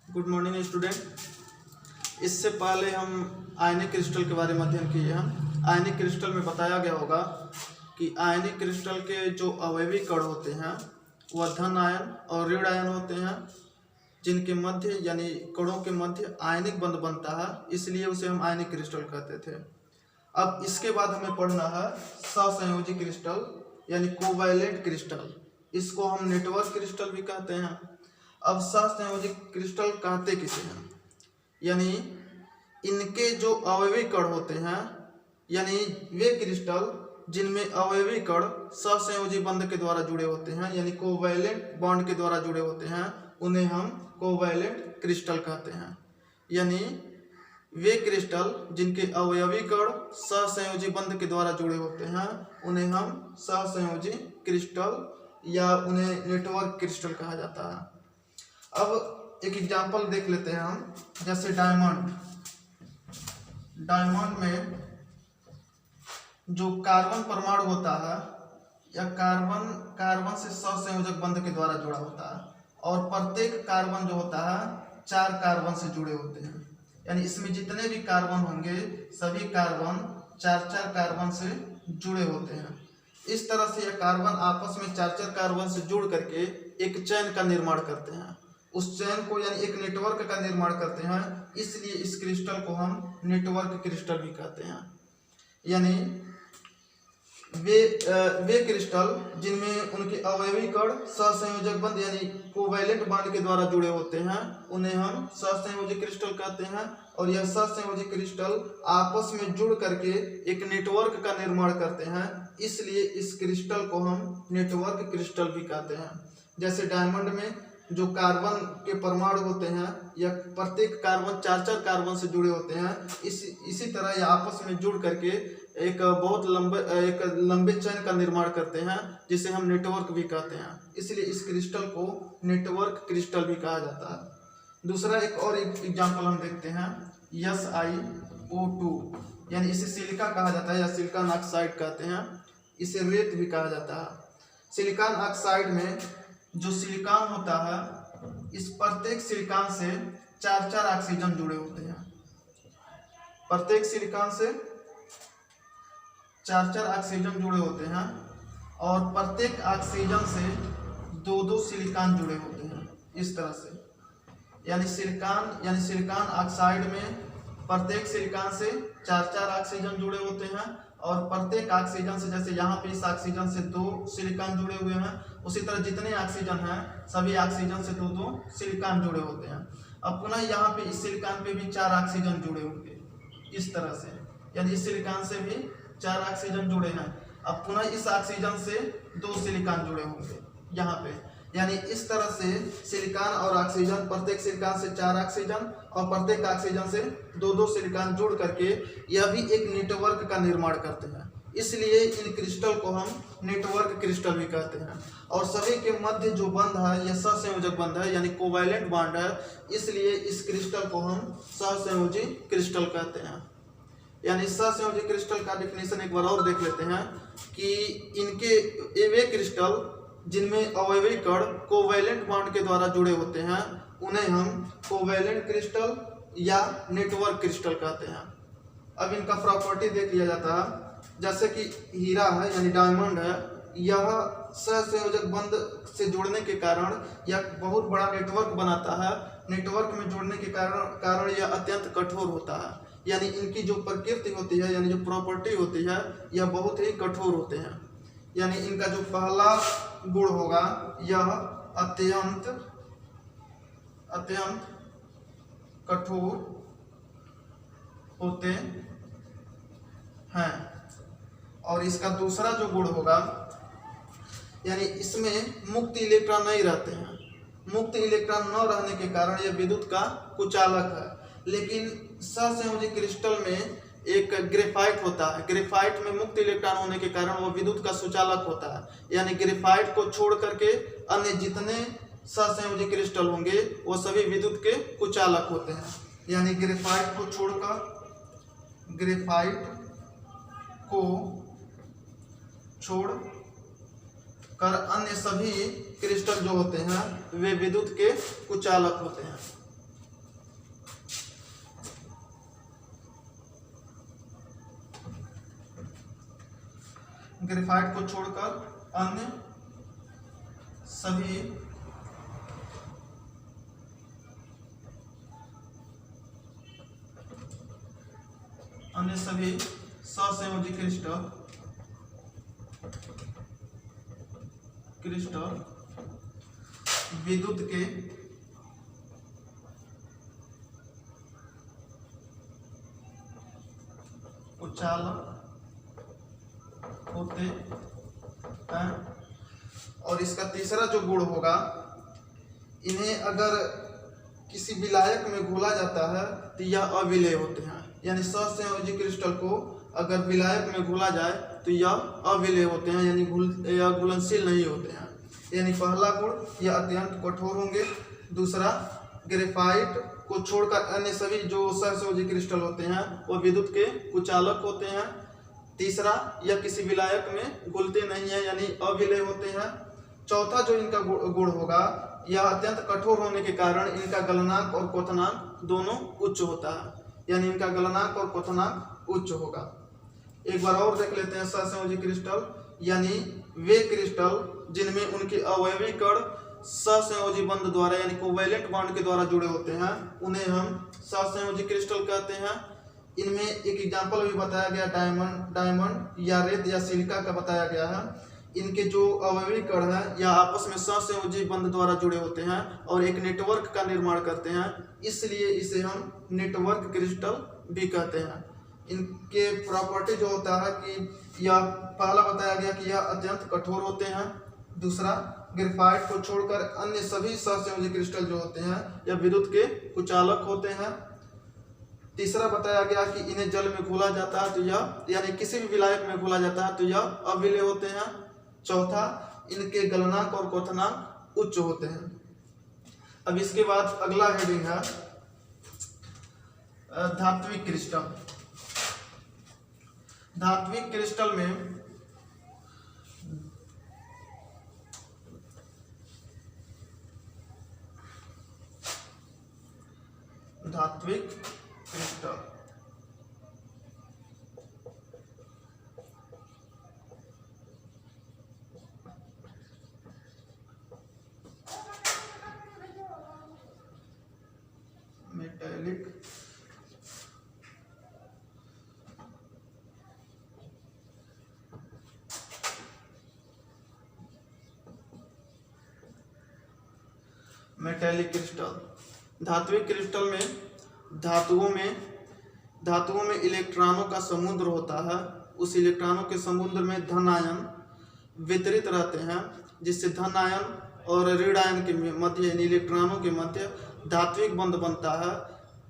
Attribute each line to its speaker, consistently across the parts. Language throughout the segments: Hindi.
Speaker 1: Good morning student. इससे पहले हम आयनिक क्रिस्टल के बारे में अध्ययन किए हैं। आयनिक क्रिस्टल में बताया गया होगा कि आयनिक क्रिस्टल के जो अवयवी कण होते हैं वह धन आयन और ऋण आयन होते हैं, जिनके मध्य यानी कणों के मध्य आयनिक बंध बनता है, इसलिए उसे हम आयनिक क्रिस्टल कहते थे। अब इसके बाद हमें पढ़ना है सहसंयोजी क्रिस्टल यानी कोवैलेंट क्रिस्टल। इसको हम नेटवर्क क्रिस्टल भी कहते हैं। अब सहसंयोजी क्रिस्टल कहते किसे हैं, यानी इनके जो अवयवी कण होते हैं, यानी वे क्रिस्टल जिनमें अवयवी कण सहसंयोजी बंध के द्वारा जुड़े होते हैं, यानी कोवैलेंट बॉन्ड के द्वारा जुड़े होते हैं, उन्हें हम कोवैलेंट क्रिस्टल कहते हैं। यानी वे क्रिस्टल जिनके अवयवी कण सहसंयोजी बंध के द्वारा जुड़े होते हैं, उन्हें हम सहसंयोजी क्रिस्टल या उन्हें नेटवर्क क्रिस्टल कहा जाता है। अब एक एग्जांपल देख लेते हैं हम, जैसे डायमंड में जो कार्बन परमाणु होता है या कार्बन से सहसंयोजक बंध के द्वारा जुड़ा होता है, और प्रत्येक कार्बन जो होता है 4 कार्बन से जुड़े होते हैं। यानी इसमें जितने भी कार्बन होंगे सभी कार्बन 4 कार्बन से जुड़े होते हैं। इस तरह से यह कार्बन आपस में 4 कार्बन से जुड़ करके एक चेन का निर्माण करते हैं। उस चेन को यानी एक नेटवर्क का निर्माण करते हैं, इसलिए इस क्रिस्टल को हम नेटवर्क क्रिस्टल भी कहते हैं। यानी वे क्रिस्टल जिनमें उनके अवयवी कण सहसंयोजक बंध यानी कोवैलेंट बॉन्ड के द्वारा जुड़े होते हैं, उन्हें हम सहसंयोजी क्रिस्टल कहते हैं। और यह सहसंयोजी क्रिस्टल आपस में जुड़ करके एक नेटवर्क का निर्माण करते हैं, इसलिए इस क्रिस्टल को हम नेटवर्क क्रिस्टल भी कहते हैं। जैसे डायमंड में जो कार्बन के परमाणु होते हैं या प्रत्येक कार्बन 4 कार्बन से जुड़े होते हैं, इसी तरह ये आपस में जुड़ करके एक लंबे चेन का निर्माण करते हैं, जिसे हम नेटवर्क भी कहते हैं। इसलिए इस क्रिस्टल को नेटवर्क क्रिस्टल भी कहा जाता है। दूसरा एक और एग्जांपल हम देखते हैं, SiO2 यानी इसे सिलिका कहा जाता है या सिलिकॉन ऑक्साइड कहते हैं, इसे रेत भी कहा जाता है। सिलिकॉन ऑक्साइड में जो सिलिकॉन होता है, इस प्रत्येक सिलिकॉन से 4 ऑक्सीजन जुड़े होते हैं। प्रत्येक सिलिकॉन से 4 ऑक्सीजन जुड़े होते हैं और प्रत्येक ऑक्सीजन से 2 सिलिकॉन जुड़े होते हैं। इस तरह से यानी सिलिकॉन ऑक्साइड में प्रत्येक सिलिकॉन से 4 ऑक्सीजन जुड़े होते हैं और प्रत्येक ऑक्सीजन से, जैसे यहाँ पे इस ऑक्सीजन से 2 सिलिकॉन जुड़े हुए हैं, उसी तरह जितने ऑक्सीजन हैं सभी ऑक्सीजन से 2 सिलिकॉन जुड़े होते हैं। अब पुनः यहाँ पे इस सिलिकॉन पे भी 4 ऑक्सीजन जुड़े होंगे इस तरह से, यानी इस सिलिकॉन से भी 4 ऑक्सीजन जुड़े हैं। अब पुनः इस ऑक्सीजन से 2 सिलिकॉन जुड़े होंगे यहाँ पे, यानी इस तरह से सिलिकॉन और ऑक्सीजन, प्रत्येक सिलिकॉन से 4 ऑक्सीजन और प्रत्येक ऑक्सीजन से 2 सिलिकॉन जुड़ करके यह भी एक नेटवर्क का निर्माण करते हैं। इसलिए इन क्रिस्टल को हम नेटवर्क क्रिस्टल भी कहते हैं। और सभी के मध्य जो बंध है यह सहसंयोजक बंध है, यानी कोवैलेंट बॉन्ड है, इसलिए इस क्रिस्टल को हम सहसंयोजी क्रिस्टल कहते हैं। यानी सहसंयोजी क्रिस्टल का डिफिनेशन एक बार और देख लेते हैं कि इनके वे क्रिस्टल जिनमें अवयवी कण कोवैलेंट बॉन्ड के द्वारा जुड़े होते हैं, उन्हें हम कोवैलेंट क्रिस्टल या नेटवर्क क्रिस्टल कहते हैं। अब इनका प्रॉपर्टी देख लिया जाता है, जैसे कि हीरा है यानी डायमंड है, यह सहसंयोजक बंध से जुड़ने के कारण यह बहुत बड़ा नेटवर्क बनाता है। नेटवर्क में जुड़ने के कारण यह अत्यंत कठोर होता है, यानी इनकी जो प्रकृति होती है यानी जो प्रॉपर्टी होती है यह बहुत ही कठोर होते हैं। यानी इनका जो पहला गुण होगा यह अत्यंत कठोर होते हैं। और इसका दूसरा जो गुण होगा, यानी इसमें मुक्त इलेक्ट्रॉन नहीं रहते हैं। मुक्त इलेक्ट्रॉन न रहने के कारण यह विद्युत का कुचालक है। लेकिन सहसंयोजी क्रिस्टल में एक ग्रेफाइट होता है, ग्रेफाइट में मुक्त इलेक्ट्रॉन होने के कारण वह विद्युत का सुचालक होता है। यानी ग्रेफाइट को छोड़ करके अन्य जितने सहसंयोजी क्रिस्टल होंगे वो सभी विद्युत के कुचालक होते हैं। यानी ग्रेफाइट को छोड़ कर अन्य सभी क्रिस्टल जो होते हैं वे विद्युत के कुचालक होते हैं। ग्रेफाइट को छोड़कर अन्य सभी सहसंयोजी क्रिस्टल विद्युत के उचालक होते हैं। और इसका तीसरा जो गुण होगा, इन्हें अगर किसी विलायक में घोला जाता है तो यह अविलेय होते हैं। यानी सहसंयोजी क्रिस्टल को अगर विलायक में घोला जाए तो यह अविलेय होते हैं, यानी घुलनशील नहीं होते हैं। यानी पहला गुण, यह अत्यंत कठोर होंगे। दूसरा, ग्रेफाइट को छोड़कर अन्य सभी जो सहसंयोजी क्रिस्टल होते हैं वो विद्युत के कुचालक होते हैं। तीसरा, यह किसी विलायक में घुलते नहीं है, यानी अविलेय होते हैं। चौथा जो इनका गुण होगा, यह अत्यंत कठोर होने के कारण इनका गलनांक और क्वथनांक दोनों उच्च होता है। यानी इनका गलनांक और क्वथनांक उच्च होगा। एक बार और देख लेते हैं सहसंयोजी क्रिस्टल, यानी वे क्रिस्टल जिनमें उनके अवयवी कण सहसंयोजी बंध द्वारा यानी कोवैलेंट बॉन्ड के द्वारा जुड़े होते हैं, उन्हें हम सहसंयोजी क्रिस्टल कहते हैं। इनमें एक एग्जांपल भी बताया गया, डायमंड या रेत या सिलिका का बताया गया है। इनके जो अवयवी कण हैं या आपस में सहसंयोजी बंध द्वारा जुड़े होते हैं और एक नेटवर्क का निर्माण करते हैं, इसलिए इसे हम नेटवर्क क्रिस्टल भी कहते हैं। इनके प्रॉपर्टी जो होता है कि यह पहला बताया गया कि यह अत्यंत कठोर होते हैं। दूसरा, ग्रेफाइट को छोड़कर अन्य सभी सहसंयोजी क्रिस्टल जो होते हैं यह विद्युत के कुचालक होते हैं। तीसरा बताया गया कि इन्हें जल में घोला जाता है तो यह यानी किसी भी विलायक में घोला जाता है तो यह अविलेय होते हैं। चौथा, इनके गलनांक और क्वथनांक उच्च होते हैं। अब इसके बाद अगला हेडिंग है धात्विक क्रिस्टल। धात्विक क्रिस्टल में धात्विक क्रिस्टल मेटेलिक क्रिस्टल। धात्विक क्रिस्टल में धातुओं में इलेक्ट्रॉनों का समुद्र होता है। उस इलेक्ट्रॉनों के समुद्र में धन आयन वितरित रहते हैं, जिससे धन आयन और ऋण आयन के मध्य यानी इलेक्ट्रॉनों के मध्य धात्विक बंध बनता है,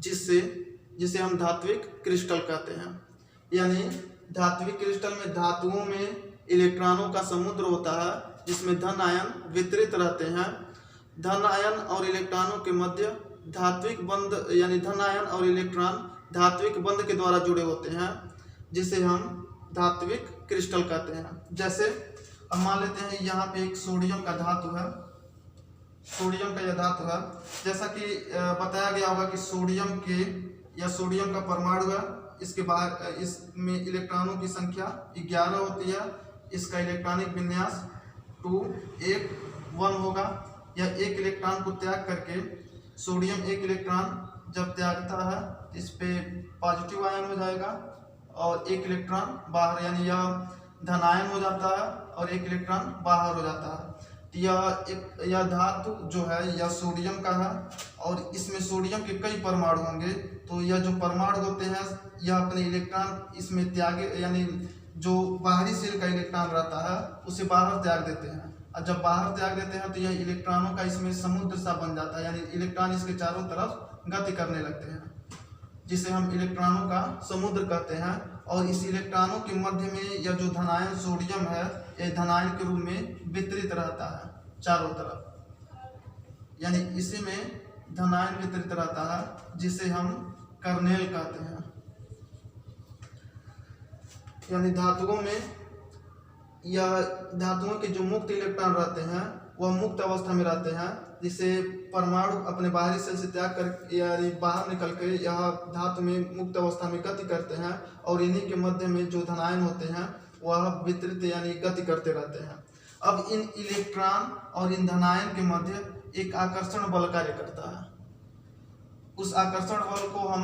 Speaker 1: जिसे हम धात्विक क्रिस्टल कहते हैं। यानी धात्विक क्रिस्टल में धातुओं में इलेक्ट्रॉनों का समुद्र होता है, जिसमें धन आयन वितरित रहते हैं। धन आयन और इलेक्ट्रॉनों के मध्य धात्विक बंध यानी धन आयन और इलेक्ट्रॉन धात्विक बंध के द्वारा जुड़े होते हैं, जिसे हम धात्विक क्रिस्टल कहते हैं। जैसे अब मान लेते हैं यहाँ पे एक सोडियम का धातु है, सोडियम का यह धातु है। जैसा कि बताया गया होगा कि सोडियम का परमाणु है, इसके बाहर इसमें इलेक्ट्रॉनों की संख्या 11 होती है। इसका इलेक्ट्रॉनिक विन्यास 2 1 1 होगा। यह एक इलेक्ट्रॉन को त्याग करके सोडियम एक इलेक्ट्रॉन जब त्यागता है इस पे पॉजिटिव आयन हो जाएगा और एक इलेक्ट्रॉन बाहर यानी यह धन आयन हो जाता है और एक इलेक्ट्रॉन बाहर हो जाता है। यह धातु जो है यह सोडियम का है और इसमें सोडियम के कई परमाणु होंगे। तो यह जो परमाणु होते हैं यह अपने इलेक्ट्रॉन इसमें त्यागे यानी जो बाहरी शेल का इलेक्ट्रॉन रहता है उसे बाहर त्याग देते हैं। और जब बाहर त्याग देते हैं तो यह इलेक्ट्रॉनों का इसमें समुद्र सा बन जाता है, यानी इलेक्ट्रॉन इसके चारों तरफ गति करने लगते हैं, जिसे हम इलेक्ट्रॉनों का समुद्र कहते हैं। और इस इलेक्ट्रॉनों के मध्य में यह जो धनायन सोडियम है यह धनायन के रूप में वितरित रहता है चारों तरफ, यानी इसी में धनायन वितरित रहता है, जिसे हम कर्नेल कहते हैं। यानी धातुओं के जो मुक्त इलेक्ट्रॉन रहते हैं वह मुक्त अवस्था में रहते हैं, जिसे परमाणु अपने बाहरी शेल से त्याग कर यानी बाहर निकल के यह धातु में मुक्त अवस्था में गति करते हैं और इन्हीं के मध्य में जो धनायन होते हैं वह वितरित यानी गति करते रहते हैं। अब इन इलेक्ट्रॉन और इन धनायन के मध्य एक आकर्षण बल कार्य करता है। उस आकर्षण बल को हम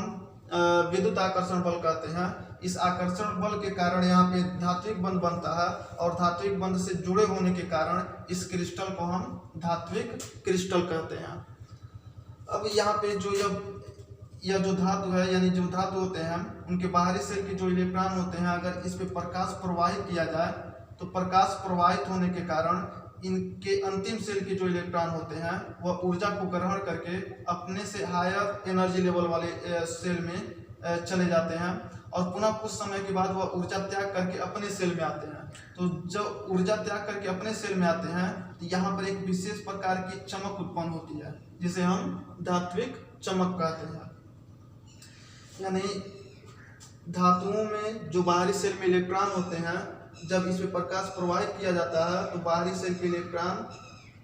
Speaker 1: विद्युत आकर्षण बल कहते हैं। इस आकर्षण बल के कारण यहाँ पे धात्विक बंध बनता है और धात्विक बंध से जुड़े होने के कारण इस क्रिस्टल को हम धात्विक क्रिस्टल कहते हैं। अब यहाँ पे जो यह जो धातु है यानी जो धातु होते हैं उनके बाहरी सेल के जो इलेक्ट्रॉन होते हैं, अगर इस पे प्रकाश प्रवाहित किया जाए तो प्रकाश प्रवाहित होने के कारण इनके अंतिम सेल के जो इलेक्ट्रॉन होते हैं वह ऊर्जा को ग्रहण करके अपने से हायर एनर्जी लेवल वाले सेल में चले जाते हैं और पुनः कुछ समय के बाद वह ऊर्जा त्याग करके अपने सेल में आते हैं। तो जब ऊर्जा त्याग करके अपने सेल में आते हैं तो यहाँ पर एक विशेष प्रकार की चमक उत्पन्न होती है जिसे हम धात्विक चमक कहते हैं। यानी धातुओं में जो बाहरी सेल में इलेक्ट्रॉन होते हैं, जब इसमें प्रकाश प्रवाहित किया जाता है तो बाहरी सेल के इलेक्ट्रॉन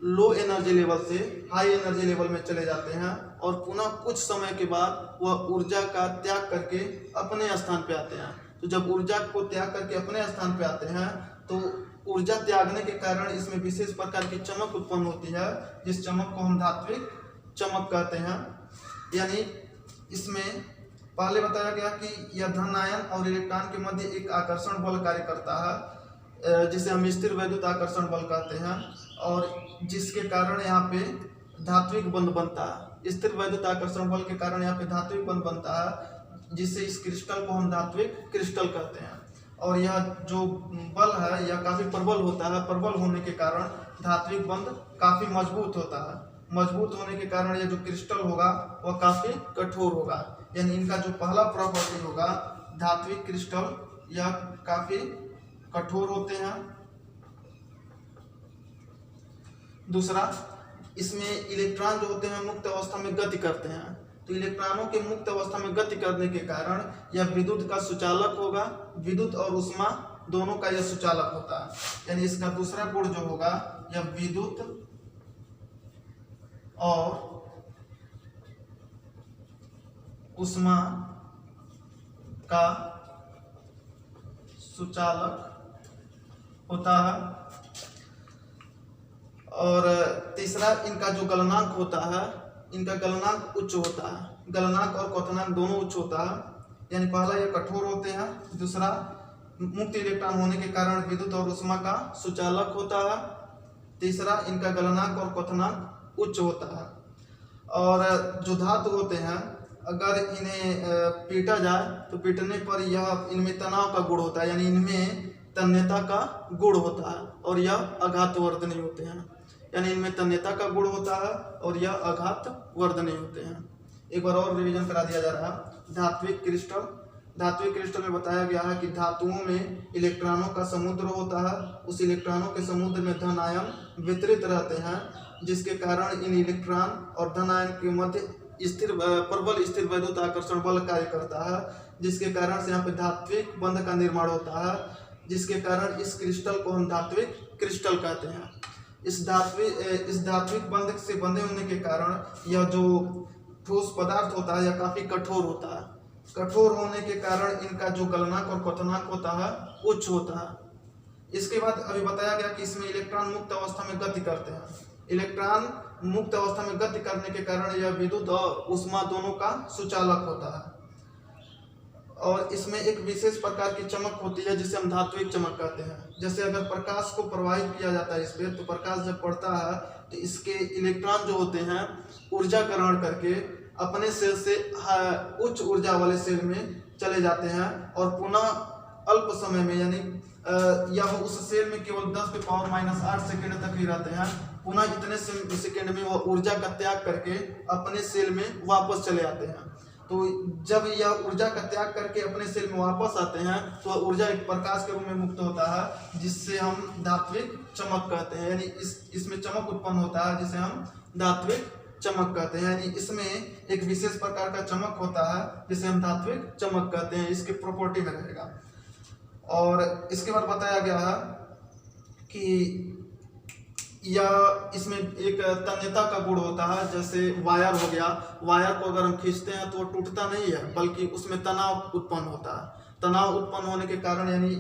Speaker 1: लो एनर्जी लेवल से हाई एनर्जी लेवल में चले जाते हैं और पुनः कुछ समय के बाद वह ऊर्जा का त्याग करके अपने स्थान पे आते हैं। तो जब ऊर्जा को त्याग करके अपने स्थान पे आते हैं तो ऊर्जा त्यागने के कारण इसमें विशेष प्रकार की चमक उत्पन्न होती है, जिस चमक को हम धात्विक चमक कहते हैं। यानी इसमें पहले बताया गया कि यह धन आयन और इलेक्ट्रॉन के मध्य एक आकर्षण बल कार्य करता है जिसे हम स्थिर वैद्युत आकर्षण बल कहते हैं और जिसके कारण यहाँ पे धात्विक बंध बनता है। स्थिर वैद्युत आकर्षण बल के कारण यहाँ पे धात्विक बंध बनता है जिससे इस क्रिस्टल को हम धात्विक क्रिस्टल कहते हैं। और यह जो बल है यह काफी प्रबल होता है। प्रबल होने के कारण धात्विक बंध काफी मजबूत होता है। मजबूत होने के कारण यह जो क्रिस्टल होगा वह काफी कठोर होगा। यानी इनका जो पहला प्रॉपर्टी होगा धात्विक क्रिस्टल, यह काफी कठोर होते हैं। दूसरा, इसमें इलेक्ट्रॉन जो होते हैं मुक्त अवस्था में गति करते हैं। तो इलेक्ट्रॉनों के मुक्त अवस्था में गति करने के कारण यह विद्युत का सुचालक होगा। विद्युत और ऊष्मा दोनों का यह सुचालक होता है। यानी इसका दूसरा गुण जो होगा यह विद्युत और ऊष्मा का सुचालक होता है। और तीसरा, इनका जो गलनांक होता है, इनका गलनांक उच्च होता है। गलनांक और क्वथनांक दोनों उच्च होता है। यानी पहला ये कठोर होते हैं, दूसरा मुक्त इलेक्ट्रॉन होने के कारण विद्युत और ऊष्मा का सुचालक होता है, तीसरा इनका गलनांक और क्वथनांक उच्च होता है। और जो धातु होते हैं अगर इन्हें पीटा जाए तो पीटने पर यह इनमें तनाव का गुण होता है। यानी इनमें तन्यता का गुण होता है और यह आघातवर्धनी होते हैं। यानी इनमें तन्यता का गुण होता है और यह आघातवर्धनी होते हैं। एक बार और रिवीजन करा दिया जा रहा है। धात्विक क्रिस्टल, धात्विक क्रिस्टल में बताया गया है कि धातुओं में इलेक्ट्रॉनों का समुद्र होता है। उस इलेक्ट्रॉनों के समुद्र में धन आयन वितरित रहते हैं, जिसके कारण इन इलेक्ट्रॉन और धन आयन के मध्य प्रबल स्थिर वैद्युत आकर्षण बल कार्य करता है, जिसके कारण से यहाँ पे धात्विक बंध का निर्माण होता है, जिसके कारण इस क्रिस्टल को हम धात्विक क्रिस्टल कहते हैं। इस धात्विक बंध से बंधे होने के कारण यह जो ठोस पदार्थ होता है यह काफी कठोर होता है। कठोर होने के कारण इनका जो गलनांक और क्वथनांक होता है उच्च होता है। इसके बाद अभी बताया गया कि इसमें इलेक्ट्रॉन मुक्त अवस्था में गति करते हैं। इलेक्ट्रॉन मुक्त अवस्था में गति करने के कारण यह विद्युत और ऊष्मा दोनों का सुचालक होता है। और इसमें एक विशेष प्रकार की चमक होती है जिसे हम धात्विक चमक कहते हैं। जैसे अगर प्रकाश को प्रवाहित किया जाता है इस पे, तो प्रकाश जब पड़ता है तो इसके इलेक्ट्रॉन जो होते हैं ऊर्जा ग्रहण करके अपने सेल से उच्च ऊर्जा वाले सेल में चले जाते हैं और पुनः अल्प समय में, यानी यह उस सेल में केवल 10⁻⁸ सेकेंड तक ही रहते हैं। पुनः इतने सेकेंड में वह ऊर्जा का त्याग करके अपने सेल में वापस चले आते हैं। तो जब यह ऊर्जा का त्याग करके अपने सेल में वापस आते हैं तो ऊर्जा एक प्रकाश के रूप में मुक्त होता है, जिससे हम धात्विक चमक कहते हैं। यानी इसमें चमक उत्पन्न होता है जिसे हम धात्विक चमक कहते हैं। यानी इसमें एक विशेष प्रकार का चमक होता है जिसे हम धात्विक चमक कहते हैं। इसके प्रॉपर्टी में रहेगा। और इसके बाद बताया गया है कि या इसमें एक तन्यता का गुण होता है। जैसे वायर हो गया, वायर को अगर हम खींचते हैं तो वो टूटता नहीं है बल्कि उसमें तनाव उत्पन्न होता है। तनाव उत्पन्न होने के कारण यानी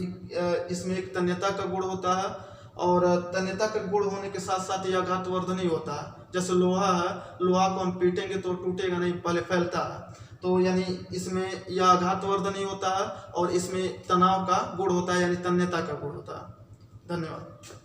Speaker 1: इसमें एक तन्यता का गुण होता है, और तन्यता का गुण होने के साथ साथ यह आघातवर्धनी होता है। जैसे लोहा है, लोहा को हम पीटेंगे तो टूटेगा नहीं, पहले फैलता है। तो यानी इसमें यह आघातवर्धनी होता है और इसमें तनाव का गुण होता है यानी तन्यता का गुण होता है। धन्यवाद।